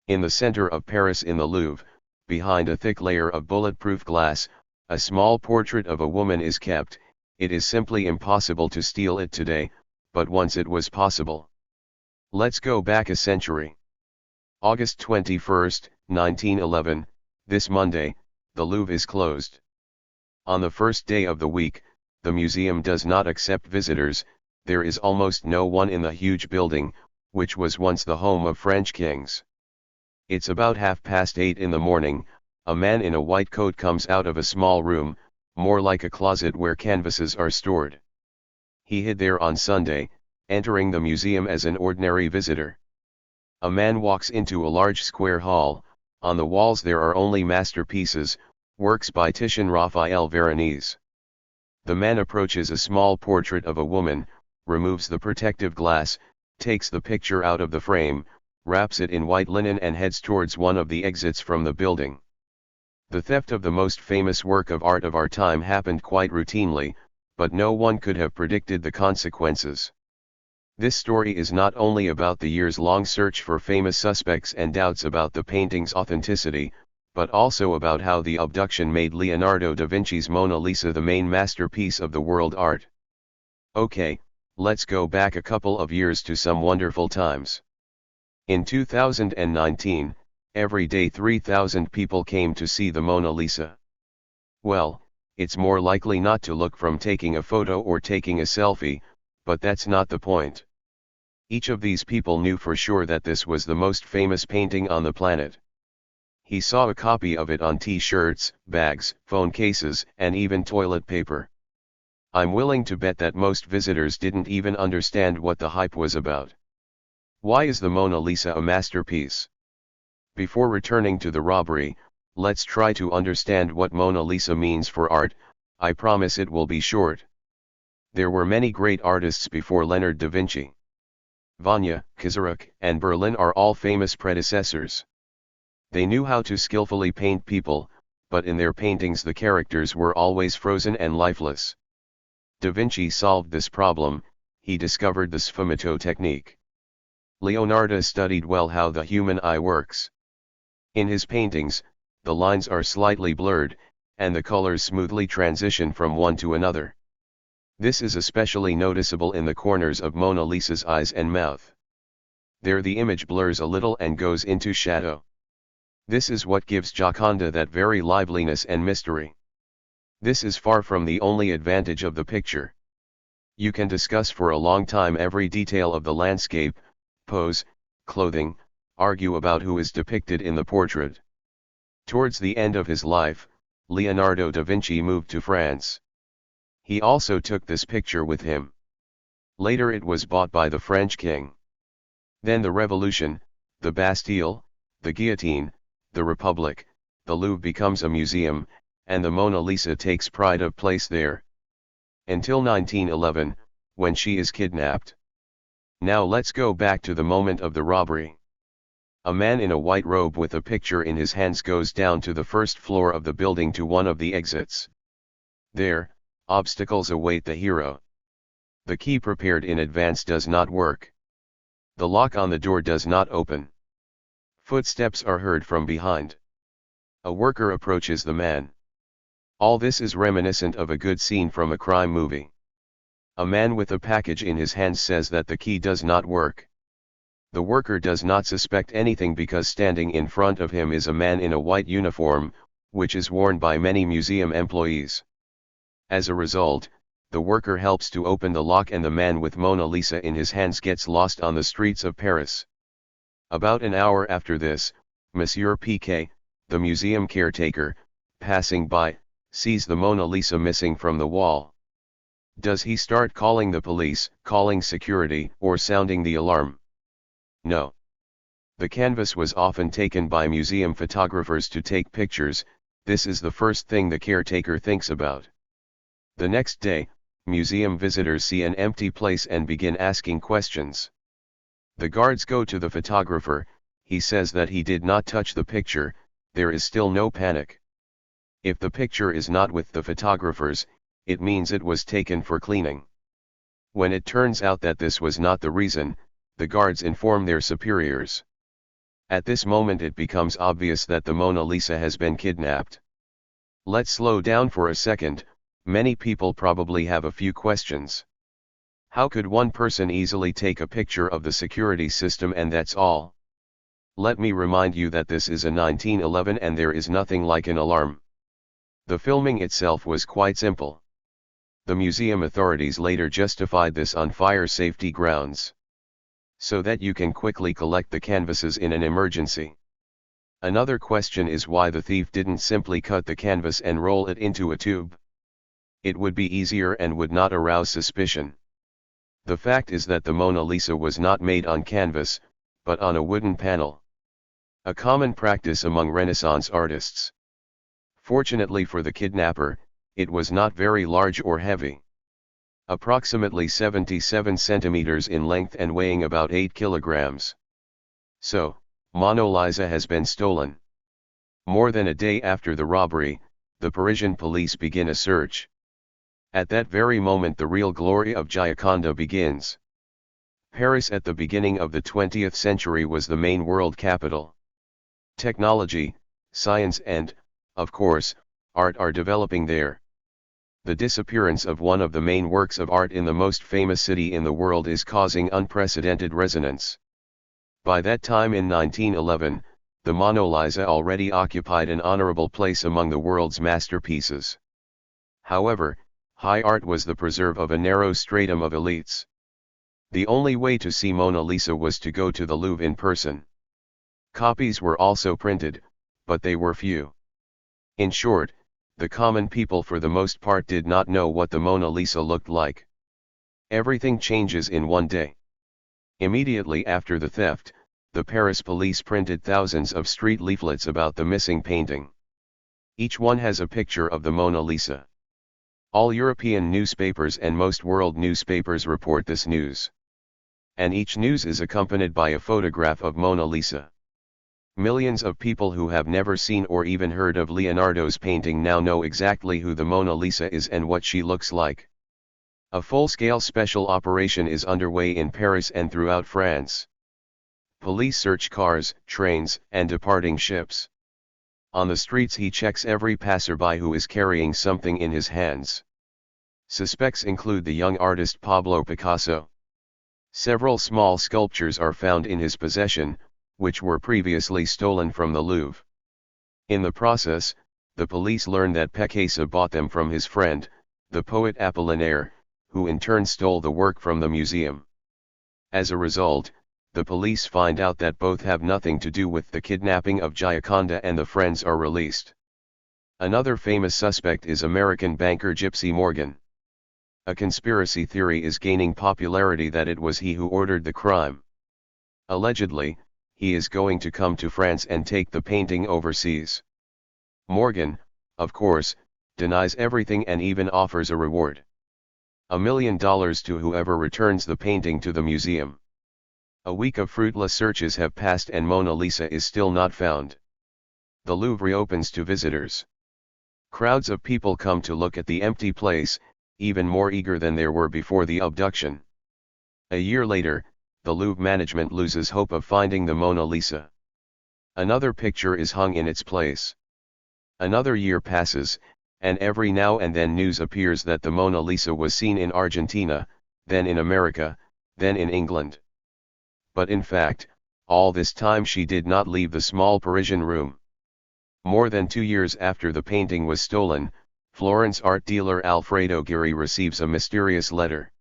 In the center of Paris in the Louvre, behind a thick layer of bulletproof glass, a small portrait of a woman is kept. It is simply impossible to steal it today, but once it was possible. Let's go back a century. August 21, 1911, this Monday, the Louvre is closed. On the first day of the week, the museum does not accept visitors. There is almost no one in the huge building, which was once the home of French kings. It's about 8:30 in the morning. A man in a white coat comes out of a small room, more like a closet where canvases are stored. He hid there on Sunday, entering the museum as an ordinary visitor. A man walks into a large square hall. On the walls there are only masterpieces, works by Titian, Raphael, Veronese. The man approaches a small portrait of a woman, removes the protective glass, takes the picture out of the frame, wraps it in white linen and heads towards one of the exits from the building. The theft of the most famous work of art of our time happened quite routinely, but no one could have predicted the consequences. This story is not only about the years-long search for famous suspects and doubts about the painting's authenticity, but also about how the abduction made Leonardo da Vinci's Mona Lisa the main masterpiece of the world art. Okay, let's go back a couple of years to some wonderful times. In 2019, every day 3,000 people came to see the Mona Lisa. Well, it's more likely not to look from taking a photo or taking a selfie, but that's not the point. Each of these people knew for sure that this was the most famous painting on the planet. He saw a copy of it on t-shirts, bags, phone cases, and even toilet paper. I'm willing to bet that most visitors didn't even understand what the hype was about. Why is the Mona Lisa a masterpiece? Before returning to the robbery, let's try to understand what Mona Lisa means for art. I promise it will be short. There were many great artists before Leonardo da Vinci. Vanya, Kazaruk, and Berlin are all famous predecessors. They knew how to skillfully paint people, but in their paintings the characters were always frozen and lifeless. Da Vinci solved this problem. He discovered the sfumato technique. Leonardo studied well how the human eye works. In his paintings, the lines are slightly blurred, and the colors smoothly transition from one to another. This is especially noticeable in the corners of Mona Lisa's eyes and mouth. There the image blurs a little and goes into shadow. This is what gives Gioconda that very liveliness and mystery. This is far from the only advantage of the picture. You can discuss for a long time every detail of the landscape, pose, clothing, argue about who is depicted in the portrait. Towards the end of his life, Leonardo da Vinci moved to France. He also took this picture with him. Later it was bought by the French king. Then the Revolution, the Bastille, the guillotine, the Republic, the Louvre becomes a museum, and the Mona Lisa takes pride of place there. Until 1911, when she is kidnapped. Now let's go back to the moment of the robbery. A man in a white robe with a picture in his hands goes down to the first floor of the building to one of the exits. There, obstacles await the hero. The key prepared in advance does not work. The lock on the door does not open. Footsteps are heard from behind. A worker approaches the man. All this is reminiscent of a good scene from a crime movie. A man with a package in his hands says that the key does not work. The worker does not suspect anything because standing in front of him is a man in a white uniform, which is worn by many museum employees. As a result, the worker helps to open the lock and the man with Mona Lisa in his hands gets lost on the streets of Paris. About an hour after this, Monsieur Piquet, the museum caretaker, passing by, sees the Mona Lisa missing from the wall. Does he start calling the police, calling security, or sounding the alarm? No. The canvas was often taken by museum photographers to take pictures. This is the first thing the caretaker thinks about. The next day, museum visitors see an empty place and begin asking questions. The guards go to the photographer. He says that he did not touch the picture. There is still no panic. If the picture is not with the photographers, it means it was taken for cleaning. When it turns out that this was not the reason, the guards inform their superiors. At this moment it becomes obvious that the Mona Lisa has been kidnapped. Let's slow down for a second. Many people probably have a few questions. How could one person easily take a picture of the security system and that's all? Let me remind you that this is a 1911 and there is nothing like an alarm. The filming itself was quite simple. The museum authorities later justified this on fire safety grounds, so that you can quickly collect the canvases in an emergency. Another question is why the thief didn't simply cut the canvas and roll it into a tube. It would be easier and would not arouse suspicion. The fact is that the Mona Lisa was not made on canvas, but on a wooden panel. A common practice among Renaissance artists. Fortunately for the kidnapper, it was not very large or heavy. Approximately 77 centimeters in length and weighing about 8 kilograms. So, Mona Lisa has been stolen. More than a day after the robbery, the Parisian police begin a search. At that very moment the real glory of Gioconda begins. Paris at the beginning of the 20th century was the main world capital. Technology, science and, of course, art are developing there. The disappearance of one of the main works of art in the most famous city in the world is causing unprecedented resonance. By that time in 1911, the Mona Lisa already occupied an honorable place among the world's masterpieces. However, high art was the preserve of a narrow stratum of elites. The only way to see Mona Lisa was to go to the Louvre in person. Copies were also printed, but they were few. In short, the common people for the most part did not know what the Mona Lisa looked like. Everything changes in one day. Immediately after the theft, the Paris police printed thousands of street leaflets about the missing painting. Each one has a picture of the Mona Lisa. All European newspapers and most world newspapers report this news. And each news is accompanied by a photograph of Mona Lisa. Millions of people who have never seen or even heard of Leonardo's painting now know exactly who the Mona Lisa is and what she looks like. A full-scale special operation is underway in Paris and throughout France. Police search cars, trains, and departing ships. On the streets he checks every passerby who is carrying something in his hands. Suspects include the young artist Pablo Picasso. Several small sculptures are found in his possession, which were previously stolen from the Louvre. In the process, the police learn that Picasso bought them from his friend, the poet Apollinaire, who in turn stole the work from the museum. As a result, the police find out that both have nothing to do with the kidnapping of Gioconda and the friends are released. Another famous suspect is American banker Gypsy Morgan. A conspiracy theory is gaining popularity that it was he who ordered the crime. Allegedly, he is going to come to France and take the painting overseas. Morgan, of course, denies everything and even offers a reward. $1 million to whoever returns the painting to the museum. A week of fruitless searches have passed and Mona Lisa is still not found. The Louvre reopens to visitors. Crowds of people come to look at the empty place, even more eager than there were before the abduction. A year later, the Louvre management loses hope of finding the Mona Lisa. Another picture is hung in its place. Another year passes, and every now and then news appears that the Mona Lisa was seen in Argentina, then in America, then in England. But in fact, all this time she did not leave the small Parisian room. More than 2 years after the painting was stolen, Florence art dealer Alfredo Ghirri receives a mysterious letter.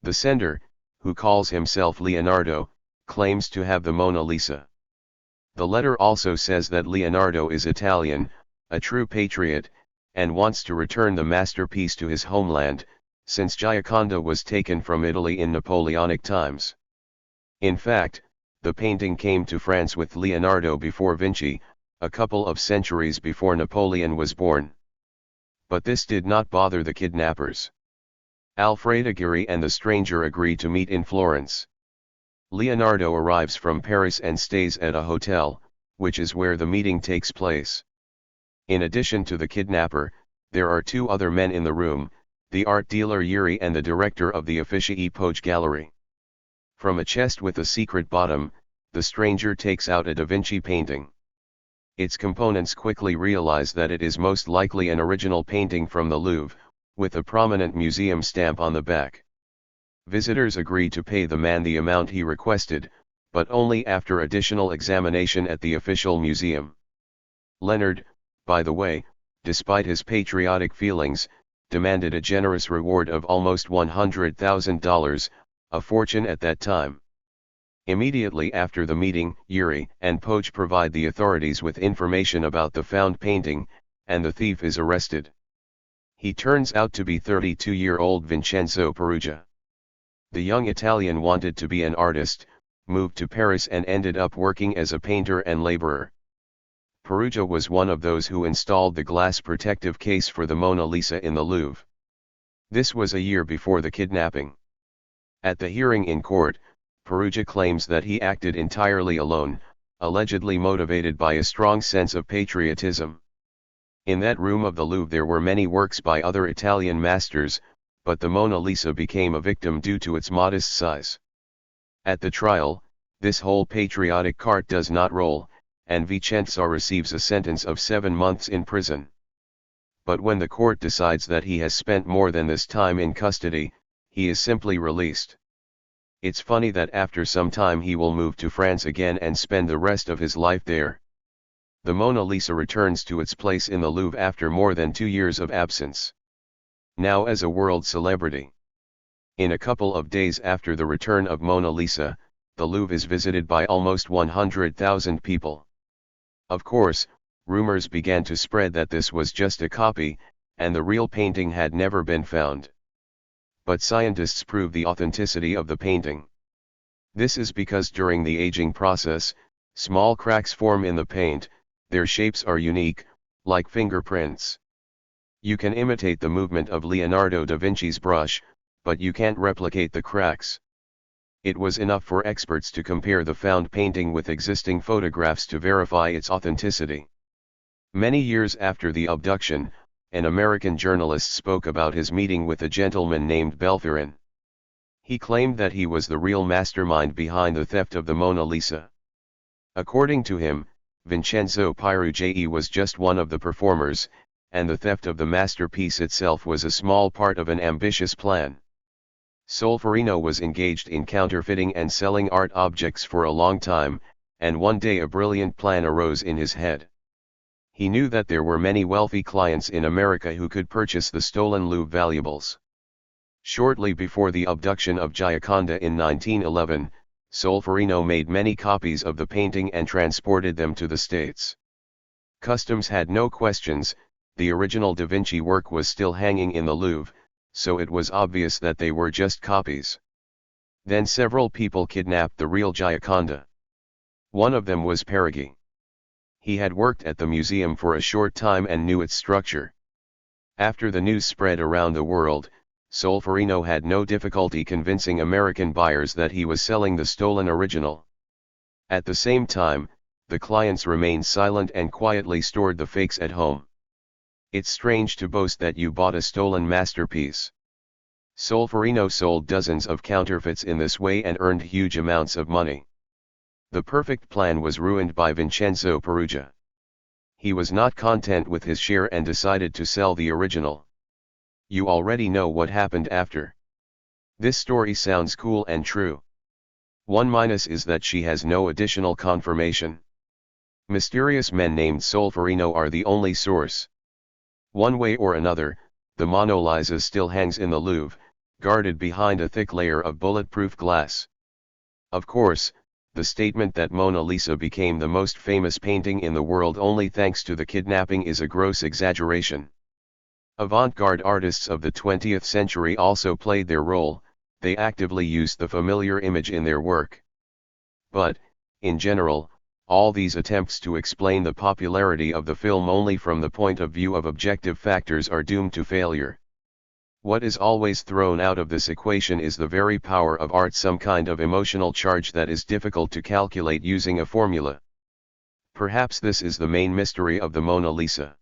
The sender, who calls himself Leonardo, claims to have the Mona Lisa. The letter also says that Leonardo is Italian, a true patriot, and wants to return the masterpiece to his homeland, since Gioconda was taken from Italy in Napoleonic times. In fact, the painting came to France with Leonardo before Vinci, a couple of centuries before Napoleon was born. But this did not bother the kidnappers. Alfredo Ghirri and the stranger agree to meet in Florence. Leonardo arrives from Paris and stays at a hotel, which is where the meeting takes place. In addition to the kidnapper, there are 2 other men in the room, the art dealer Ghirri and the director of the Uffizi Epoche Gallery. From a chest with a secret bottom, the stranger takes out a Da Vinci painting. Its components quickly realize that it is most likely an original painting from the Louvre, with a prominent museum stamp on the back. Visitors agree to pay the man the amount he requested, but only after additional examination at the official museum. Leonard, by the way, despite his patriotic feelings, demanded a generous reward of almost $100,000, a fortune at that time. Immediately after the meeting, Yuri and Poch provide the authorities with information about the found painting, and the thief is arrested. He turns out to be 32-year-old Vincenzo Peruggia. The young Italian wanted to be an artist, moved to Paris and ended up working as a painter and laborer. Peruggia was one of those who installed the glass protective case for the Mona Lisa in the Louvre. This was a year before the kidnapping. At the hearing in court, Peruggia claims that he acted entirely alone, allegedly motivated by a strong sense of patriotism. In that room of the Louvre there were many works by other Italian masters, but the Mona Lisa became a victim due to its modest size. At the trial, this whole patriotic cart does not roll, and Vincenzo receives a sentence of 7 months in prison. But when the court decides that he has spent more than this time in custody, he is simply released. It's funny that after some time he will move to France again and spend the rest of his life there. The Mona Lisa returns to its place in the Louvre after more than 2 years of absence. Now as a world celebrity. In a couple of days after the return of Mona Lisa, the Louvre is visited by almost 100,000 people. Of course, rumors began to spread that this was just a copy, and the real painting had never been found. But scientists prove the authenticity of the painting. This is because during the aging process, small cracks form in the paint, their shapes are unique, like fingerprints. You can imitate the movement of Leonardo da Vinci's brush, but you can't replicate the cracks. It was enough for experts to compare the found painting with existing photographs to verify its authenticity. Many years after the abduction, an American journalist spoke about his meeting with a gentleman named Belfirin. He claimed that he was the real mastermind behind the theft of the Mona Lisa. According to him, Vincenzo Peruggia was just one of the performers, and the theft of the masterpiece itself was a small part of an ambitious plan. Solferino was engaged in counterfeiting and selling art objects for a long time, and one day a brilliant plan arose in his head. He knew that there were many wealthy clients in America who could purchase the stolen Louvre valuables. Shortly before the abduction of Gioconda in 1911, Solferino made many copies of the painting and transported them to the States. Customs had no questions, the original Da Vinci work was still hanging in the Louvre, so it was obvious that they were just copies. Then several people kidnapped the real Gioconda. One of them was Peruggia. He had worked at the museum for a short time and knew its structure. After the news spread around the world, Solferino had no difficulty convincing American buyers that he was selling the stolen original. At the same time, the clients remained silent and quietly stored the fakes at home. It's strange to boast that you bought a stolen masterpiece. Solferino sold dozens of counterfeits in this way and earned huge amounts of money. The perfect plan was ruined by Vincenzo Peruggia. He was not content with his share and decided to sell the original. You already know what happened after. This story sounds cool and true. One minus is that she has no additional confirmation. Mysterious men named Solferino are the only source. One way or another, the Mona Lisa still hangs in the Louvre, guarded behind a thick layer of bulletproof glass. Of course, the statement that Mona Lisa became the most famous painting in the world only thanks to the kidnapping is a gross exaggeration. Avant-garde artists of the 20th century also played their role, they actively used the familiar image in their work. But, in general, all these attempts to explain the popularity of the film only from the point of view of objective factors are doomed to failure. What is always thrown out of this equation is the very power of art, some kind of emotional charge that is difficult to calculate using a formula. Perhaps this is the main mystery of the Mona Lisa.